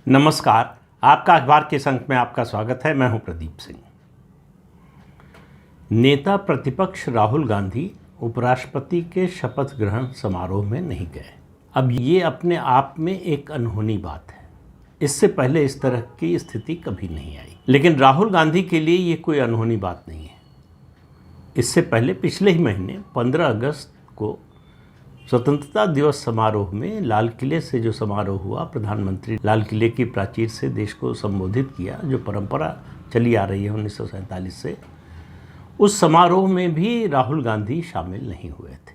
नमस्कार। आपका अखबार के अंक में आपका स्वागत है। मैं हूं प्रदीप सिंह। नेता प्रतिपक्ष राहुल गांधी उपराष्ट्रपति के शपथ ग्रहण समारोह में नहीं गए। अब ये अपने आप में एक अनहोनी बात है। इससे पहले इस तरह की स्थिति कभी नहीं आई, लेकिन राहुल गांधी के लिए ये कोई अनहोनी बात नहीं है। इससे पहले पिछले ही महीने 15 अगस्त को स्वतंत्रता दिवस समारोह में लाल किले से जो समारोह हुआ, प्रधानमंत्री लाल किले की प्राचीर से देश को संबोधित किया, जो परंपरा चली आ रही है 1947 से, उस समारोह में भी राहुल गांधी शामिल नहीं हुए थे।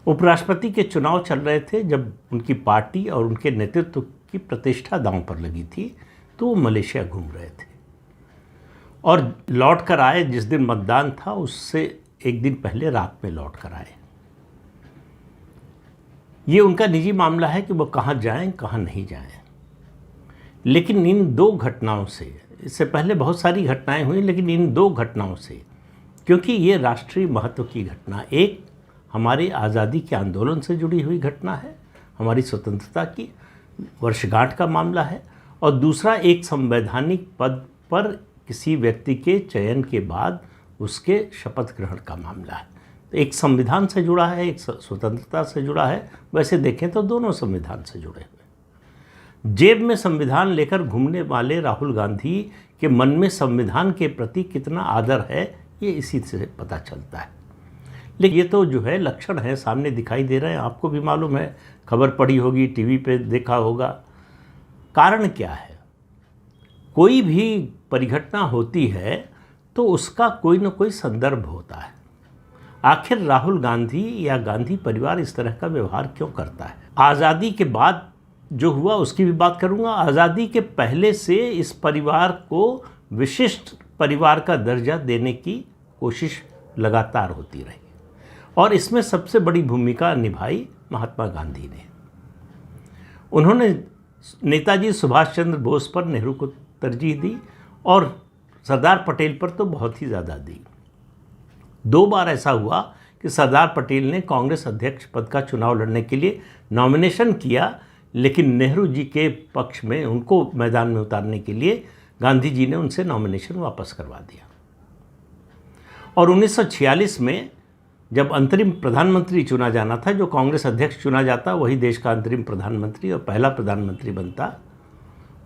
उपराष्ट्रपति के चुनाव चल रहे थे जब उनकी पार्टी और उनके नेतृत्व की प्रतिष्ठा दांव पर लगी थी, तो वो मलेशिया घूम रहे थे और लौट कर आए। जिस दिन मतदान था उससे एक दिन पहले रात में लौट कर आए। ये उनका निजी मामला है कि वो कहाँ जाएं कहाँ नहीं जाएं। लेकिन इन दो घटनाओं से, इससे पहले बहुत सारी घटनाएं हुई, लेकिन इन दो घटनाओं से, क्योंकि ये राष्ट्रीय महत्व की घटना, एक हमारी आज़ादी के आंदोलन से जुड़ी हुई घटना है, हमारी स्वतंत्रता की वर्षगांठ का मामला है, और दूसरा एक संवैधानिक पद पर किसी व्यक्ति के चयन के बाद उसके शपथ ग्रहण का मामला है। एक संविधान से जुड़ा है, एक स्वतंत्रता से जुड़ा है। वैसे देखें तो दोनों संविधान से जुड़े हुए। जेब में संविधान लेकर घूमने वाले राहुल गांधी के मन में संविधान के प्रति कितना आदर है, ये इसी से पता चलता है। लेकिन ये तो जो है लक्षण है, सामने दिखाई दे रहे हैं, आपको भी मालूम है, खबर पढ़ी होगी, टीवी पे देखा होगा। कारण क्या है? कोई भी परिघटना होती है तो उसका कोई न कोई संदर्भ होता है। आखिर राहुल गांधी या गांधी परिवार इस तरह का व्यवहार क्यों करता है? आज़ादी के बाद जो हुआ उसकी भी बात करूंगा। आज़ादी के पहले से इस परिवार को विशिष्ट परिवार का दर्जा देने की कोशिश लगातार होती रही और इसमें सबसे बड़ी भूमिका निभाई महात्मा गांधी ने। उन्होंने नेताजी सुभाष चंद्र बोस पर नेहरू को तरजीह दी और सरदार पटेल पर तो बहुत ही ज़्यादा दी। 2 बार ऐसा हुआ कि सरदार पटेल ने कांग्रेस अध्यक्ष पद का चुनाव लड़ने के लिए नॉमिनेशन किया, लेकिन नेहरू जी के पक्ष में उनको मैदान में उतारने के लिए गांधी जी ने उनसे नॉमिनेशन वापस करवा दिया। और 1946 में जब अंतरिम प्रधानमंत्री चुना जाना था, जो कांग्रेस अध्यक्ष चुना जाता वही देश का अंतरिम प्रधानमंत्री और पहला प्रधानमंत्री बनता,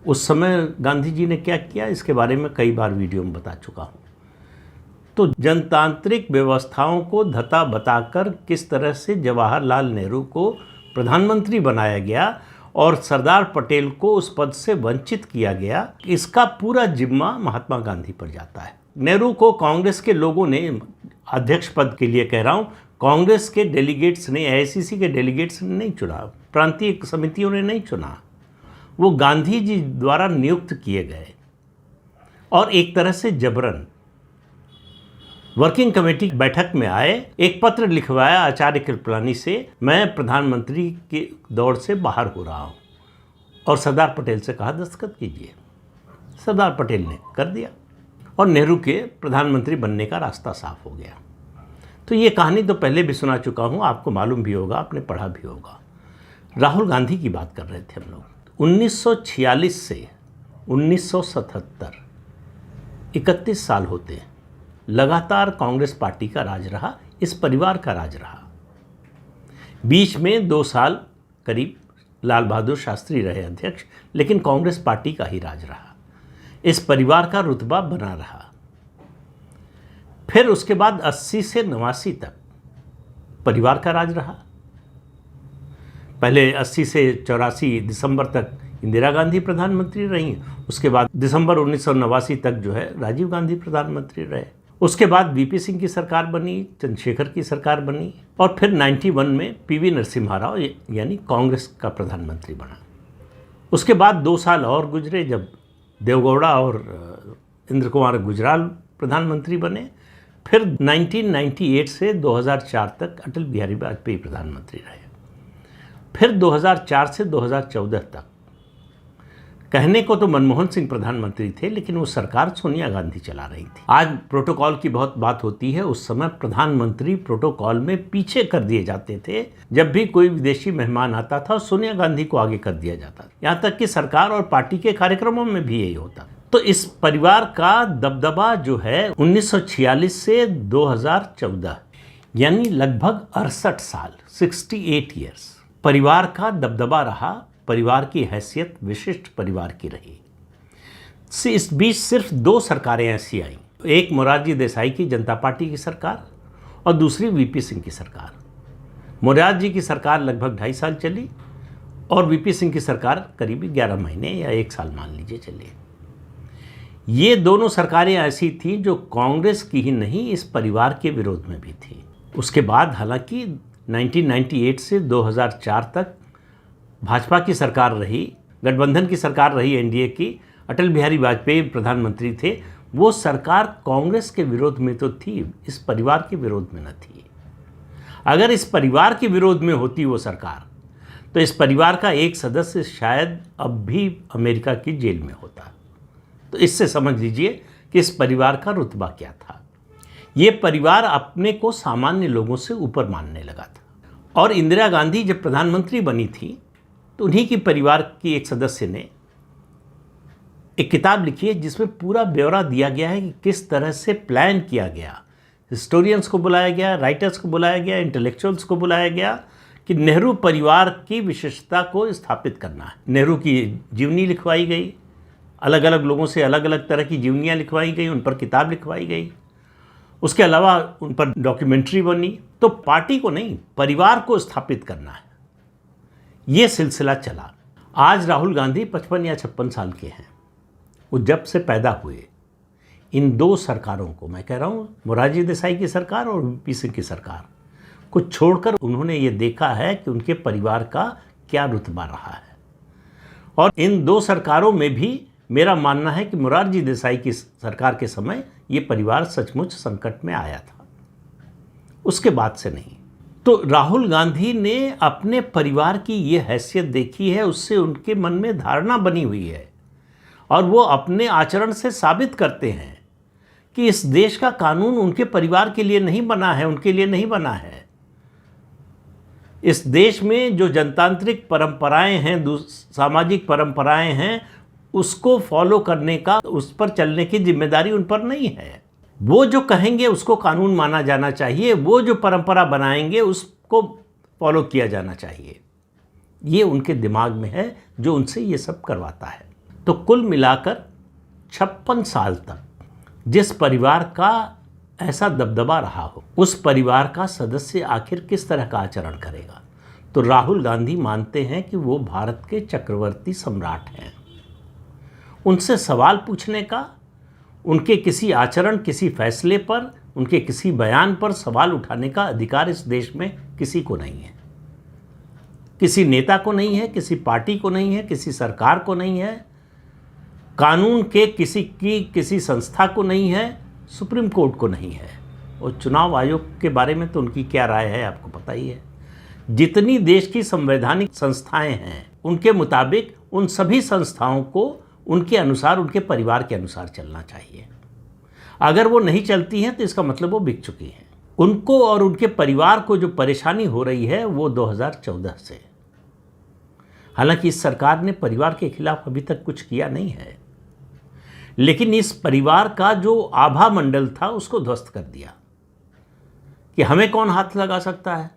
उस समय गांधी जी ने क्या किया, इसके बारे में कई बार वीडियो में बता चुका हूँ। तो जनतांत्रिक व्यवस्थाओं को धता बताकर किस तरह से जवाहरलाल नेहरू को प्रधानमंत्री बनाया गया और सरदार पटेल को उस पद से वंचित किया गया, इसका पूरा जिम्मा महात्मा गांधी पर जाता है। नेहरू को कांग्रेस के लोगों ने, अध्यक्ष पद के लिए कह रहा हूँ, कांग्रेस के डेलीगेट्स ने, AICC के डेलीगेट्स ने नहीं चुना, प्रांतीय समितियों ने नहीं चुना, वो गांधी जी द्वारा नियुक्त किए गए और एक तरह से जबरन वर्किंग कमेटी की बैठक में आए। एक पत्र लिखवाया आचार्य कृपलानी से, मैं प्रधानमंत्री की दौड़ से बाहर हो रहा हूँ, और सरदार पटेल से कहा दस्तखत कीजिए। सरदार पटेल ने कर दिया और नेहरू के प्रधानमंत्री बनने का रास्ता साफ हो गया। तो ये कहानी तो पहले भी सुना चुका हूँ, आपको मालूम भी होगा, आपने पढ़ा भी होगा। राहुल गांधी की बात कर रहे थे हम लोग। 1946 से 1977 31 साल होते हैं, लगातार कांग्रेस पार्टी का राज रहा, इस परिवार का राज रहा। बीच में 2 साल करीब लाल बहादुर शास्त्री रहे अध्यक्ष, लेकिन कांग्रेस पार्टी का ही राज रहा, इस परिवार का रुतबा बना रहा। फिर उसके बाद 80 से 89 तक परिवार का राज रहा। पहले 80 से 84 दिसंबर तक इंदिरा गांधी प्रधानमंत्री रहीं, उसके बाद दिसंबर 1989 तक जो है राजीव गांधी प्रधानमंत्री रहे। उसके बाद VP सिंह की सरकार बनी, चंद्रशेखर की सरकार बनी, और फिर 91 में PV नरसिम्हा राव यानी कांग्रेस का प्रधानमंत्री बना। उसके बाद 2 साल और गुजरे जब देवगौड़ा और इंद्र कुमार गुजराल प्रधानमंत्री बने। फिर 1998 से 2004 तक अटल बिहारी वाजपेयी प्रधानमंत्री रहे। फिर 2004 से 2014 तक कहने को तो मनमोहन सिंह प्रधानमंत्री थे, लेकिन वो सरकार सोनिया गांधी चला रही थी। आज प्रोटोकॉल की बहुत बात होती है, उस समय प्रधानमंत्री प्रोटोकॉल में पीछे कर दिए जाते थे। जब भी कोई विदेशी मेहमान आता था, सोनिया गांधी को आगे कर दिया जाता, यहाँ तक कि सरकार और पार्टी के कार्यक्रमों में भी यही होता। तो इस परिवार का दबदबा जो है 1946 से 2014 यानी लगभग 68 साल 68 ईयर्स परिवार का दबदबा रहा। परिवार की हैसियत विशिष्ट परिवार की रही। इस बीच सिर्फ 2 सरकारें ऐसी आईं, एक मोरारजी देसाई की जनता पार्टी की सरकार और दूसरी वीपी सिंह की सरकार। मोरारजी की सरकार लगभग 2.5 साल चली और वीपी सिंह की सरकार करीब 11 महीने या 1 साल मान लीजिए चली। ये दोनों सरकारें ऐसी थीं जो कांग्रेस की ही नहीं, इस परिवार के विरोध में भी थी। उसके बाद हालांकि 1998 से 2004 तक भाजपा की सरकार रही, गठबंधन की सरकार रही, एनडीए की। अटल बिहारी वाजपेयी प्रधानमंत्री थे। वो सरकार कांग्रेस के विरोध में तो थी, इस परिवार के विरोध में न थी। अगर इस परिवार के विरोध में होती वो सरकार, तो इस परिवार का एक सदस्य शायद अब भी अमेरिका की जेल में होता। तो इससे समझ लीजिए कि इस परिवार का रुतबा क्या था। ये परिवार अपने को सामान्य लोगों से ऊपर मानने लगा था। और इंदिरा गांधी जब प्रधानमंत्री बनी थी, तो उन्हीं की परिवार की एक सदस्य ने एक किताब लिखी है जिसमें पूरा ब्यौरा दिया गया है कि किस तरह से प्लान किया गया। हिस्टोरियंस को बुलाया गया, राइटर्स को बुलाया गया, इंटेलेक्चुअल्स को बुलाया गया कि नेहरू परिवार की विशेषता को स्थापित करना है। नेहरू की जीवनी लिखवाई गई, अलग अलग लोगों से अलग अलग तरह की जीवनियाँ लिखवाई गई, उन पर किताब लिखवाई गई। उसके अलावा उन पर डॉक्यूमेंट्री बनी। तो पार्टी को नहीं, परिवार को स्थापित करना है, ये सिलसिला चला। आज राहुल गांधी 55 या 56 साल के हैं। वो जब से पैदा हुए इन 2 सरकारों को, मैं कह रहा हूँ मोरारजी देसाई की सरकार और वीपी सिंह की सरकार को छोड़कर, उन्होंने ये देखा है कि उनके परिवार का क्या रुतबा रहा है। और इन 2 सरकारों में भी मेरा मानना है कि मोरारजी देसाई की सरकार के समय ये परिवार सचमुच संकट में आया था, उसके बाद से नहीं। तो राहुल गांधी ने अपने परिवार की ये हैसियत देखी है, उससे उनके मन में धारणा बनी हुई है और वो अपने आचरण से साबित करते हैं कि इस देश का कानून उनके परिवार के लिए नहीं बना है, उनके लिए नहीं बना है। इस देश में जो जनतांत्रिक परंपराएं हैं, सामाजिक परंपराएं हैं, उसको फॉलो करने का, उस पर चलने की जिम्मेदारी उन पर नहीं है। वो जो कहेंगे उसको कानून माना जाना चाहिए, वो जो परंपरा बनाएंगे उसको फॉलो किया जाना चाहिए। ये उनके दिमाग में है जो उनसे ये सब करवाता है। तो कुल मिलाकर 56 साल तक जिस परिवार का ऐसा दबदबा रहा हो, उस परिवार का सदस्य आखिर किस तरह का आचरण करेगा। तो राहुल गांधी मानते हैं कि वो भारत के चक्रवर्ती सम्राट हैं। उनसे सवाल पूछने का, उनके किसी आचरण, किसी फैसले पर, उनके किसी बयान पर सवाल उठाने का अधिकार इस देश में किसी को नहीं है। किसी नेता को नहीं है, किसी पार्टी को नहीं है, किसी सरकार को नहीं है, कानून के किसी संस्था को नहीं है, सुप्रीम कोर्ट को नहीं है। और चुनाव आयोग के बारे में तो उनकी क्या राय है आपको पता ही है। जितनी देश की संवैधानिक संस्थाएं हैं, उनके मुताबिक उन सभी संस्थाओं को उनके अनुसार, उनके परिवार के अनुसार चलना चाहिए। अगर वो नहीं चलती हैं तो इसका मतलब वो बिक चुकी हैं। उनको और उनके परिवार को जो परेशानी हो रही है वो 2014 से। हालांकि इस सरकार ने परिवार के खिलाफ अभी तक कुछ किया नहीं है, लेकिन इस परिवार का जो आभा मंडल था उसको ध्वस्त कर दिया कि हमें कौन हाथ लगा सकता है,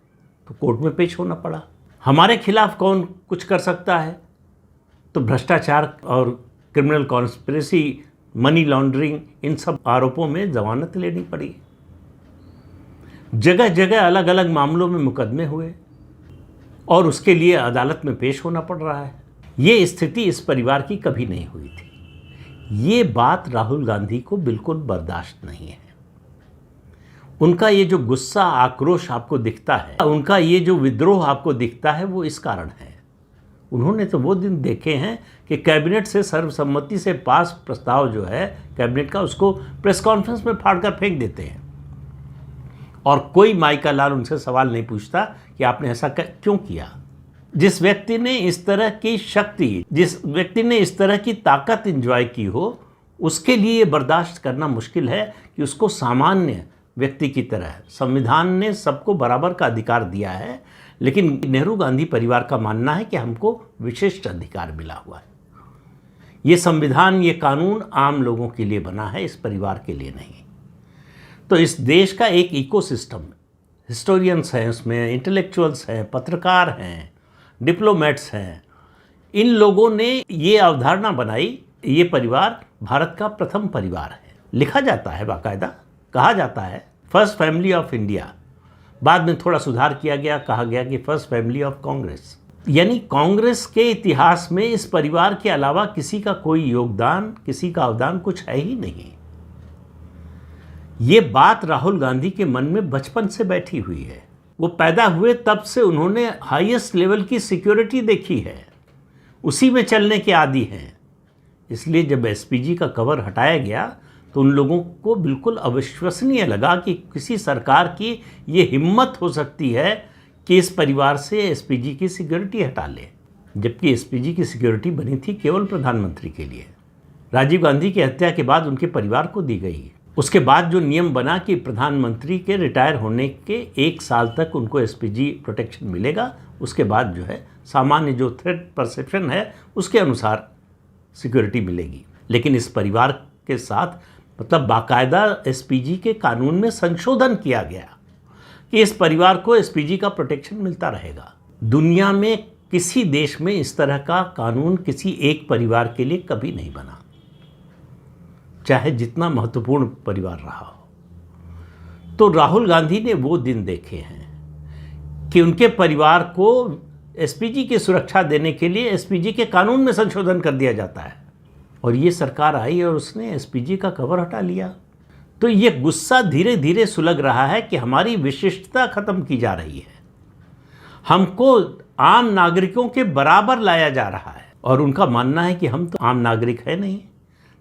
तो कोर्ट में पेश होना पड़ा। हमारे खिलाफ कौन कुछ कर सकता है, तो भ्रष्टाचार और क्रिमिनल कॉन्स्पिरेसी, मनी लॉन्ड्रिंग, इन सब आरोपों में जमानत लेनी पड़ी। जगह जगह अलग अलग मामलों में मुकदमे हुए और उसके लिए अदालत में पेश होना पड़ रहा है। ये स्थिति इस परिवार की कभी नहीं हुई थी। ये बात राहुल गांधी को बिल्कुल बर्दाश्त नहीं है। उनका ये जो गुस्सा, आक्रोश आपको दिखता है, उनका ये जो विद्रोह आपको दिखता है, वो इस कारण है। उन्होंने तो वो दिन देखे हैं कि कैबिनेट से सर्वसम्मति से पास प्रस्ताव जो है कैबिनेट का, उसको प्रेस कॉन्फ्रेंस में फाड़ कर फेंक देते हैं और कोई माई का लाल उनसे सवाल नहीं पूछता कि आपने ऐसा क्यों किया। जिस व्यक्ति ने इस तरह की शक्ति, जिस व्यक्ति ने इस तरह की ताकत एंजॉय की हो, उसके लिए ये बर्दाश्त करना मुश्किल है कि उसको सामान्य व्यक्ति की तरह, संविधान ने सबको बराबर का अधिकार दिया है, लेकिन नेहरू गांधी परिवार का मानना है कि हमको विशिष्ट अधिकार मिला हुआ है। ये संविधान, ये कानून आम लोगों के लिए बना है, इस परिवार के लिए नहीं। तो इस देश का एक इकोसिस्टम, हिस्टोरियंस हैं उसमें, इंटेलेक्चुअल्स हैं, पत्रकार हैं, डिप्लोमेट्स हैं, इन लोगों ने ये अवधारणा बनाई, ये परिवार भारत का प्रथम परिवार है। लिखा जाता है बाकायदा, कहा जाता है फर्स्ट फैमिली ऑफ इंडिया। बाद में थोड़ा सुधार किया गया, कहा गया कि फर्स्ट फैमिली ऑफ कांग्रेस। यानी कांग्रेस के इतिहास में इस परिवार के अलावा किसी का कोई योगदान, किसी का अवदान कुछ है ही नहीं। ये बात राहुल गांधी के मन में बचपन से बैठी हुई है। वो पैदा हुए तब से उन्होंने हाईएस्ट लेवल की सिक्योरिटी देखी है, उसी में चलने के आदी हैं। इसलिए जब एसपीजी का कवर हटाया गया तो उन लोगों को बिल्कुल अविश्वसनीय लगा कि किसी सरकार की ये हिम्मत हो सकती है कि इस परिवार से एसपीजी की सिक्योरिटी हटा ले, जबकि एसपीजी की सिक्योरिटी बनी थी केवल प्रधानमंत्री के लिए। राजीव गांधी की हत्या के बाद उनके परिवार को दी गई। उसके बाद जो नियम बना कि प्रधानमंत्री के रिटायर होने के 1 साल तक उनको एसपीजी प्रोटेक्शन मिलेगा, उसके बाद जो है सामान्य जो थ्रेट परसेप्शन है उसके अनुसार सिक्योरिटी मिलेगी। लेकिन इस परिवार के साथ मतलब बाकायदा एसपीजी के कानून में संशोधन किया गया कि इस परिवार को एसपीजी का प्रोटेक्शन मिलता रहेगा। दुनिया में किसी देश में इस तरह का कानून किसी एक परिवार के लिए कभी नहीं बना, चाहे जितना महत्वपूर्ण परिवार रहा हो। तो राहुल गांधी ने वो दिन देखे हैं कि उनके परिवार को एसपीजी की सुरक्षा देने के लिए एसपीजी के कानून में संशोधन कर दिया जाता है, और ये सरकार आई और उसने एसपीजी का कवर हटा लिया। तो ये गुस्सा धीरे धीरे सुलग रहा है कि हमारी विशिष्टता खत्म की जा रही है, हमको आम नागरिकों के बराबर लाया जा रहा है। और उनका मानना है कि हम तो आम नागरिक है नहीं,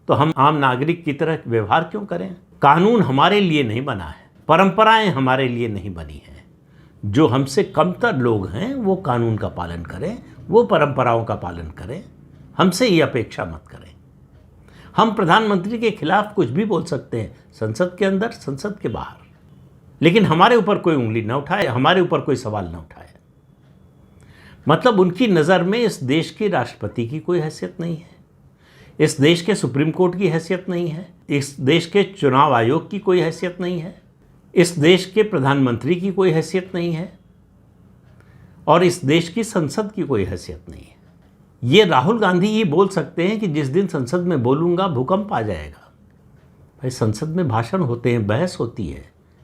तो हम आम नागरिक की तरह व्यवहार क्यों करें। कानून हमारे लिए नहीं बना है, परंपराएं हमारे लिए नहीं बनी हैं। जो हमसे कमतर लोग हैं वो कानून का पालन करें, वो परंपराओं का पालन करें, हमसे ये अपेक्षा मत करें। हम प्रधानमंत्री के खिलाफ कुछ भी बोल सकते हैं, संसद के अंदर, संसद के बाहर, लेकिन हमारे ऊपर कोई उंगली न उठाए, हमारे ऊपर कोई सवाल न उठाए। मतलब उनकी नज़र में इस देश के राष्ट्रपति की कोई हैसियत नहीं है, इस देश के सुप्रीम कोर्ट की हैसियत नहीं है, इस देश के चुनाव आयोग की कोई हैसियत नहीं है, इस देश के प्रधानमंत्री की कोई हैसियत नहीं है, और इस देश की संसद की कोई हैसियत नहीं है। ये राहुल गांधी ही बोल सकते हैं कि जिस दिन संसद में बोलूँगा भूकंप आ जाएगा। भाई, संसद में भाषण होते हैं, बहस होती है,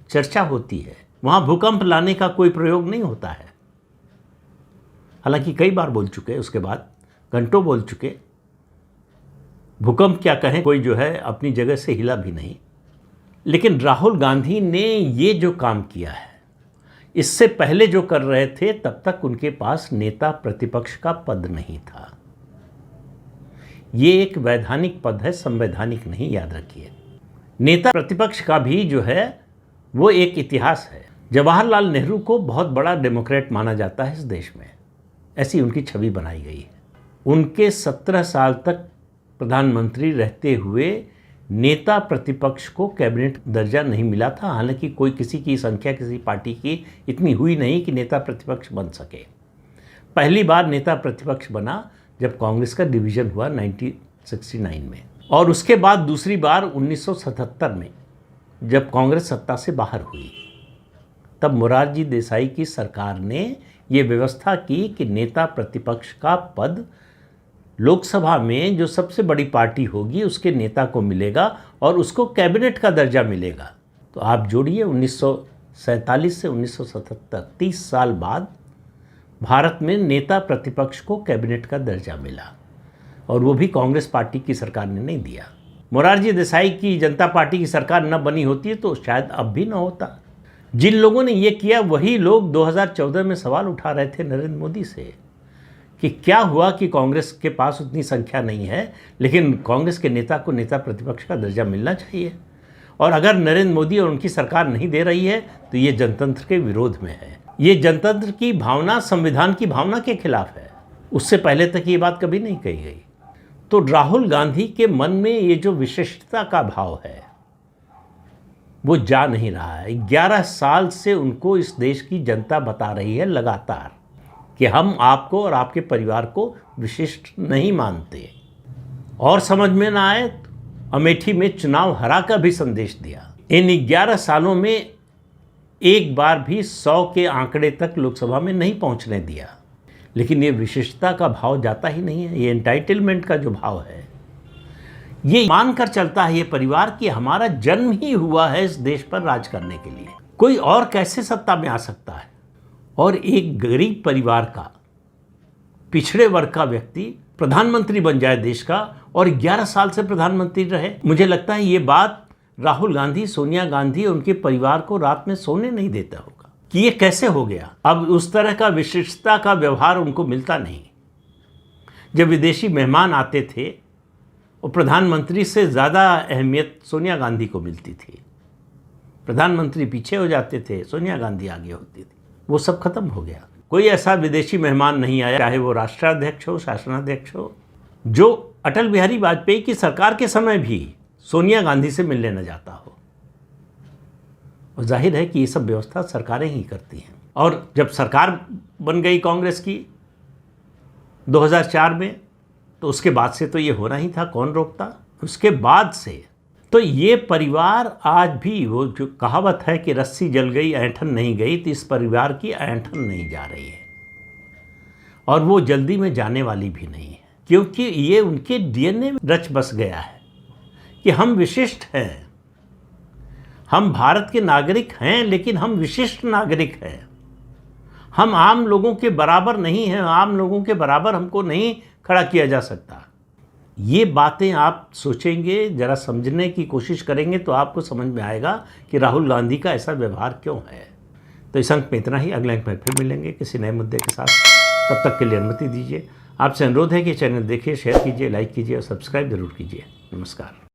चर्चा होती है, वहाँ भूकंप लाने का कोई प्रयोग नहीं होता है। हालांकि कई बार बोल चुके, उसके बाद घंटों बोल चुके, भूकंप क्या कहें, कोई जो है अपनी जगह से हिला भी नहीं। लेकिन राहुल गांधी ने ये जो काम किया है, इससे पहले जो कर रहे थे तब तक उनके पास नेता प्रतिपक्ष का पद नहीं था। ये एक वैधानिक पद है, संवैधानिक नहीं, याद रखिए। नेता प्रतिपक्ष का भी जो है वो एक इतिहास है। जवाहरलाल नेहरू को बहुत बड़ा डेमोक्रेट माना जाता है इस देश में, ऐसी उनकी छवि बनाई गई है। उनके 17 साल तक प्रधानमंत्री रहते हुए नेता प्रतिपक्ष को कैबिनेट दर्जा नहीं मिला था। हालांकि कोई किसी की संख्या किसी पार्टी की इतनी हुई नहीं कि नेता प्रतिपक्ष बन सके। पहली बार नेता प्रतिपक्ष बना जब कांग्रेस का डिवीज़न हुआ 1969 में, और उसके बाद दूसरी बार 1977 में जब कांग्रेस सत्ता से बाहर हुई, तब मोरारजी देसाई की सरकार ने ये व्यवस्था की कि नेता प्रतिपक्ष का पद लोकसभा में जो सबसे बड़ी पार्टी होगी उसके नेता को मिलेगा और उसको कैबिनेट का दर्जा मिलेगा। तो आप जोड़िए 1947 से 1977, 30 साल बाद भारत में नेता प्रतिपक्ष को कैबिनेट का दर्जा मिला, और वो भी कांग्रेस पार्टी की सरकार ने नहीं दिया। मोरारजी देसाई की जनता पार्टी की सरकार न बनी होती तो शायद अब भी न होता। जिन लोगों ने ये किया वही लोग 2014 में सवाल उठा रहे थे नरेंद्र मोदी से कि क्या हुआ कि कांग्रेस के पास उतनी संख्या नहीं है, लेकिन कांग्रेस के नेता को नेता प्रतिपक्ष का दर्जा मिलना चाहिए। और अगर नरेंद्र मोदी और उनकी सरकार नहीं दे रही है तो ये जनतंत्र के विरोध में है। ये जनतंत्र की भावना संविधान की भावना के खिलाफ है। उससे पहले तक ये बात कभी नहीं कही गई। तो राहुल गांधी के मन में ये जो विशिष्टता का भाव है वो जा नहीं रहा है। 11 साल से उनको इस देश की जनता बता रही है लगातार कि हम आपको और आपके परिवार को विशिष्ट नहीं मानते। और समझ में ना आए तो अमेठी में चुनाव हरा का भी संदेश दिया। इन 11 सालों में एक बार भी 100 के आंकड़े तक लोकसभा में नहीं पहुंचने दिया। लेकिन ये विशिष्टता का भाव जाता ही नहीं है। ये एंटाइटलमेंट का जो भाव है, ये मानकर चलता है ये परिवार कि हमारा जन्म ही हुआ है इस देश पर राज करने के लिए, कोई और कैसे सत्ता में आ सकता है। और एक गरीब परिवार का, पिछड़े वर्ग का व्यक्ति प्रधानमंत्री बन जाए देश का और 11 साल से प्रधानमंत्री रहे। मुझे लगता है ये बात राहुल गांधी, सोनिया गांधी और उनके परिवार को रात में सोने नहीं देता होगा कि ये कैसे हो गया। अब उस तरह का विशिष्टता का व्यवहार उनको मिलता नहीं। जब विदेशी मेहमान आते थे और प्रधानमंत्री से ज़्यादा अहमियत सोनिया गांधी को मिलती थी। प्रधानमंत्री पीछे हो जाते थे, सोनिया गांधी आगे होती थी। वो सब खत्म हो गया। कोई ऐसा विदेशी मेहमान नहीं आया, चाहे वो राष्ट्राध्यक्ष हो, शासनाध्यक्ष हो, जो अटल बिहारी वाजपेयी की सरकार के समय भी सोनिया गांधी से मिलने न जाता हो। और जाहिर है कि ये सब व्यवस्था सरकारें ही करती हैं। और जब सरकार बन गई कांग्रेस की 2004 में, तो उसके बाद से तो ये होना ही था, कौन रोकता। उसके बाद से तो ये परिवार आज भी, वो जो कहावत है कि रस्सी जल गई ऐंठन नहीं गई, तो इस परिवार की ऐंठन नहीं जा रही है और वो जल्दी में जाने वाली भी नहीं है। क्योंकि ये उनके डीएनए में रच बस गया है कि हम विशिष्ट हैं, हम भारत के नागरिक हैं, लेकिन हम विशिष्ट नागरिक हैं। हम आम लोगों के बराबर नहीं हैं, आम लोगों के बराबर हमको नहीं खड़ा किया जा सकता। ये बातें आप सोचेंगे, ज़रा समझने की कोशिश करेंगे तो आपको समझ में आएगा कि राहुल गांधी का ऐसा व्यवहार क्यों है। तो इस अंक में इतना ही। अगले अंक में फिर मिलेंगे किसी नए मुद्दे के साथ। तब तक के लिए अनुमति दीजिए। आपसे अनुरोध है कि चैनल देखिए, शेयर कीजिए, लाइक कीजिए और सब्सक्राइब जरूर कीजिए। नमस्कार।